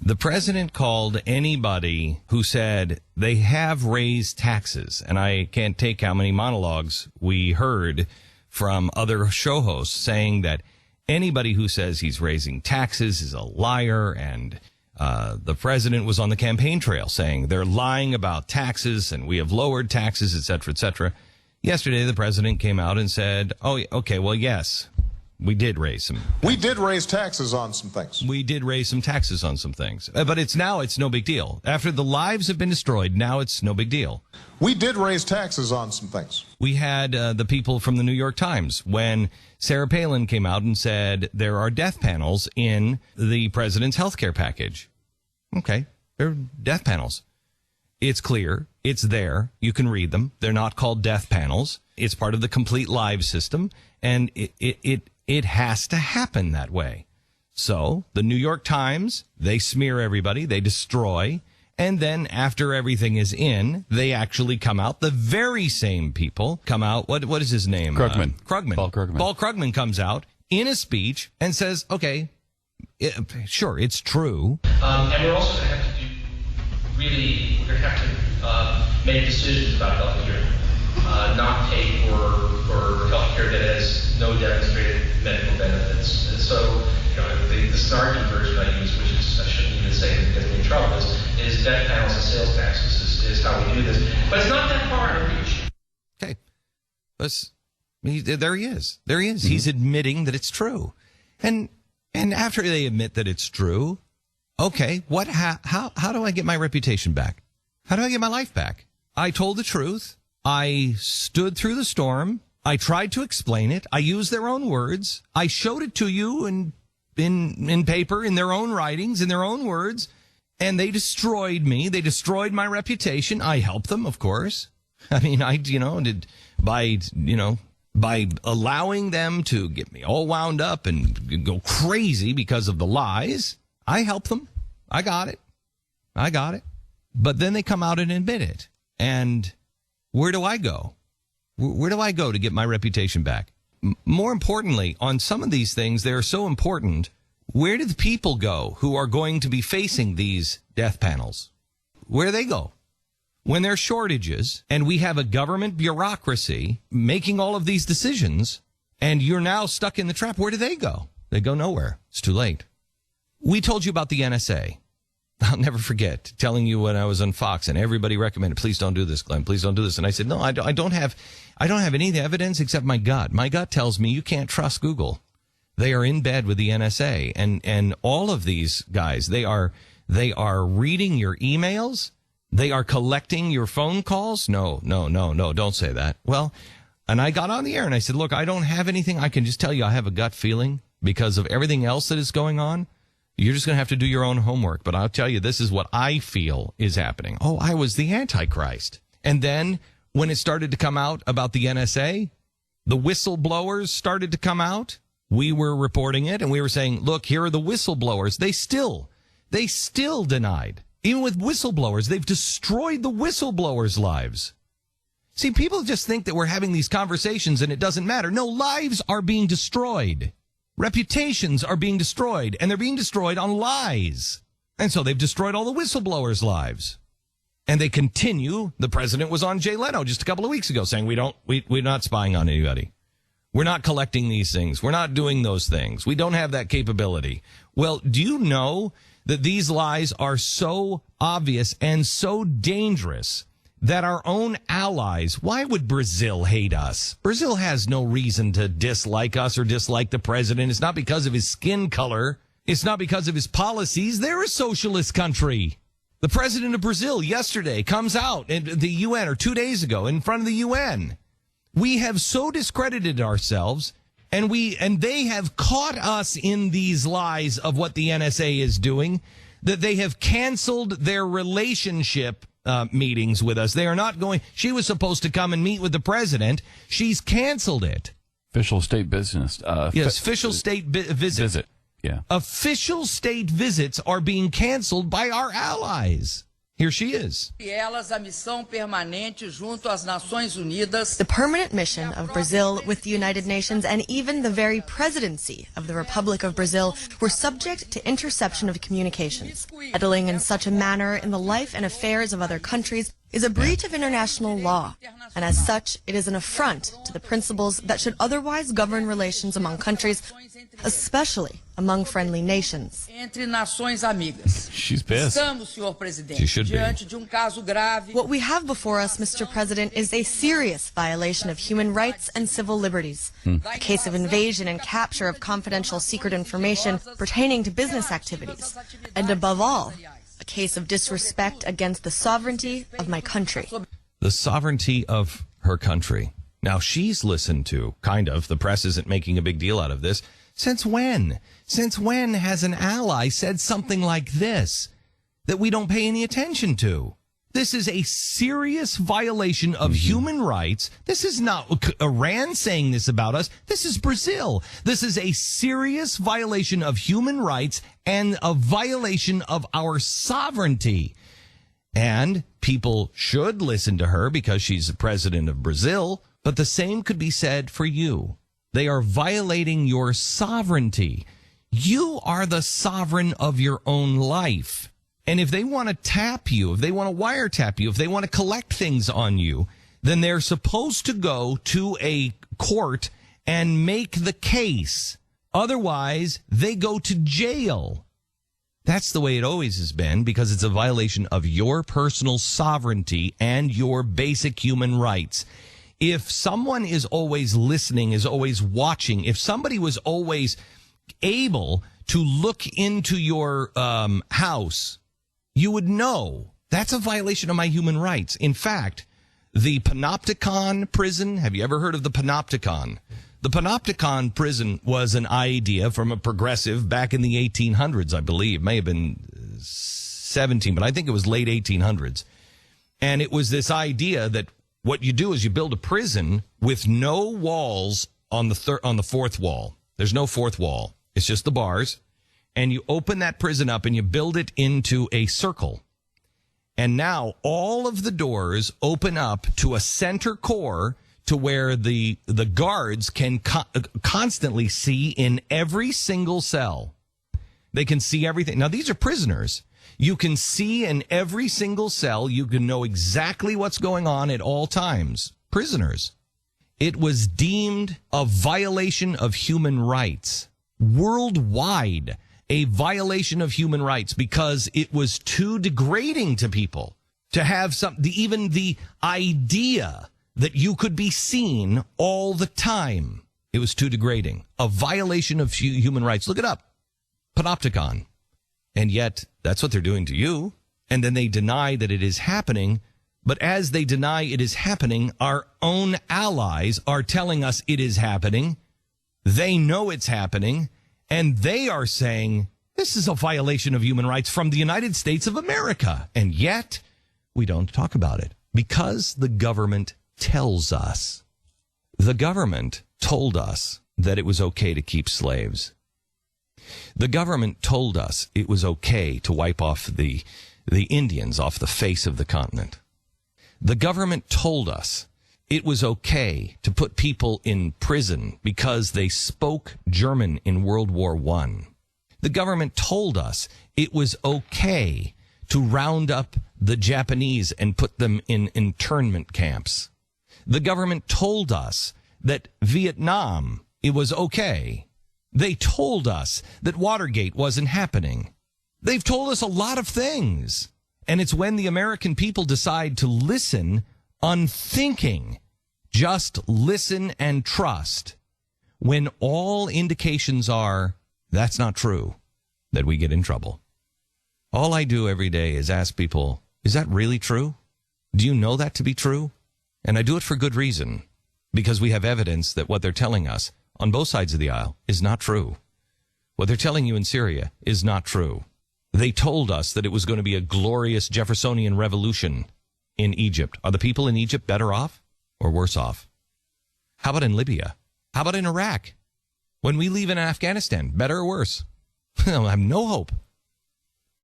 The president called anybody who said they have raised taxes, and I can't take how many monologues we heard from other show hosts saying that anybody who says he's raising taxes is a liar, and the president was on the campaign trail saying they're lying about taxes and we have lowered taxes, et cetera, et cetera. Yesterday, the president came out and said, oh, okay, well, yes, we did raise some. We did raise taxes on some things. We did raise some taxes on some things. But it's no big deal. After the lives have been destroyed, now it's no big deal. We did raise taxes on some things. We had the people from the New York Times when Sarah Palin came out and said there are death panels in the president's health care package. Okay, they're death panels. It's clear. It's there. You can read them. They're not called death panels. It's part of the complete live system, and it has to happen that way. So the New York Times, they smear everybody, they destroy, and then after everything is in, they actually come out. The very same people come out. What is his name? Krugman. Krugman. Paul Krugman. Paul Krugman comes out in a speech and says, okay, sure, it's true. And we're also going to have to we're going to have to make decisions about health care, not pay for health care that has no demonstrated medical benefits. And so, the snarky version I use, which is, I shouldn't even say it gets me in trouble, is death panels and sales taxes is how we do this. But it's not that far in reach. Okay. There he is. There he is. Mm-hmm. He's admitting that it's true. And after they admit that it's true, okay, how do I get my reputation back? How do I get my life back? I told the truth. I stood through the storm. I tried to explain it. I used their own words. I showed it to you in paper, in their own writings, in their own words, and they destroyed me. They destroyed my reputation. I helped them, of course. I mean, by allowing them to get me all wound up and go crazy because of the lies, I helped them. I got it. But then they come out and admit it. And where do I go? Where do I go to get my reputation back? More importantly, on some of these things, they're so important. Where do the people go who are going to be facing these death panels? Where do they go? When there are shortages and we have a government bureaucracy making all of these decisions and you're now stuck in the trap, where do they go? They go nowhere. It's too late. We told you about the NSA. I'll never forget telling you when I was on Fox and everybody recommended, please don't do this, Glenn, please don't do this. And I said, no, I don't have any evidence except my gut. My gut tells me you can't trust Google. They are in bed with the NSA and all of these guys, they are reading your emails. They are collecting your phone calls. No, don't say that. Well, and I got on the air and I said, look, I don't have anything. I can just tell you I have a gut feeling because of everything else that is going on. You're just going to have to do your own homework. But I'll tell you, this is what I feel is happening. Oh, I was the Antichrist. And then when it started to come out about the NSA, the whistleblowers started to come out. We were reporting it and we were saying, look, here are the whistleblowers. They still denied. Even with whistleblowers, they've destroyed the whistleblowers' lives. See, people just think that we're having these conversations and it doesn't matter. No, lives are being destroyed. Reputations are being destroyed, and they're being destroyed on lies. And so they've destroyed all the whistleblowers' lives. And they continue. The president was on Jay Leno just a couple of weeks ago saying we're not spying on anybody. We're not collecting these things. We're not doing those things. We don't have that capability. Well, do you know that these lies are so obvious and so dangerous that our own allies, why would Brazil hate us? Brazil has no reason to dislike us or dislike the president. It's not because of his skin color. It's not because of his policies. They're a socialist country. The president of Brazil yesterday comes out in the UN, or 2 days ago, in front of the UN. We have so discredited ourselves, and they have caught us in these lies of what the NSA is doing, that they have canceled their relationship meetings with us. They are not going. She was supposed to come and meet with the president. She's canceled it. Official state business. Yes, official state visit. Yeah. Official state visits are being canceled by our allies. Here she is. The permanent mission of Brazil with the United Nations and even the very presidency of the Republic of Brazil were subject to interception of communications. Meddling in such a manner in the life and affairs of other countries is a breach of international law, and as such, it is an affront to the principles that should otherwise govern relations among countries, especially among friendly nations. She's pissed. She should be. What we have before us, Mr. President, is a serious violation of human rights and civil liberties. A case of invasion and capture of confidential secret information pertaining to business activities. And above all, a case of disrespect against the sovereignty of my country. The sovereignty of her country. Now, she's listened to, kind of, the press isn't making a big deal out of this. Since when? Since when has an ally said something like this that we don't pay any attention to? This is a serious violation of human rights. This is not Iran saying this about us. This is Brazil. This is a serious violation of human rights and a violation of our sovereignty. And people should listen to her because she's the president of Brazil. But the same could be said for you. They are violating your sovereignty. You are the sovereign of your own life. And if they want to tap you, if they want to wiretap you, if they want to collect things on you, then they're supposed to go to a court and make the case. Otherwise, they go to jail. That's the way it always has been, because it's a violation of your personal sovereignty and your basic human rights. If someone is always listening, is always watching, if somebody was always able to look into your house, you would know that's a violation of my human rights. In fact, the Panopticon prison, have you ever heard of the Panopticon? The Panopticon prison was an idea from a progressive back in the 1800s, I believe. May have been 17, but I think it was late 1800s. And it was this idea that what you do is you build a prison with no walls on the fourth wall. There's no fourth wall. It's just the bars. And you open that prison up and you build it into a circle. And now all of the doors open up to a center core to where the guards can constantly see in every single cell. They can see everything. Now, these are prisoners. You can see in every single cell. You can know exactly what's going on at all times. Prisoners. It was deemed a violation of human rights. Worldwide, a violation of human rights because it was too degrading to people to have even the idea that you could be seen all the time. It was too degrading. A violation of human rights. Look it up. Panopticon. And yet, that's what they're doing to you. And then they deny that it is happening. But as they deny it is happening, our own allies are telling us it is happening. They know it's happening. And they are saying, this is a violation of human rights from the United States of America. And yet, we don't talk about it. Because the government tells us. The government told us that it was okay to keep slaves. The government told us it was okay to wipe off the Indians off the face of the continent. The government told us it was okay to put people in prison because they spoke German in World War I. The government told us it was okay to round up the Japanese and put them in internment camps. The government told us that Vietnam, it was okay. They told us that Watergate wasn't happening. They've told us a lot of things. And it's when the American people decide to listen, unthinking, just listen and trust, when all indications are that's not true, that we get in trouble. All I do every day is ask people, is that really true? Do you know that to be true? And I do it for good reason, because we have evidence that what they're telling us on both sides of the aisle is not true. What they're telling you in Syria is not true. They told us that it was going to be a glorious Jeffersonian revolution in Egypt. Are the people in Egypt better off or worse off? How about in Libya? How about in Iraq? When we leave in Afghanistan, better or worse? I have no hope.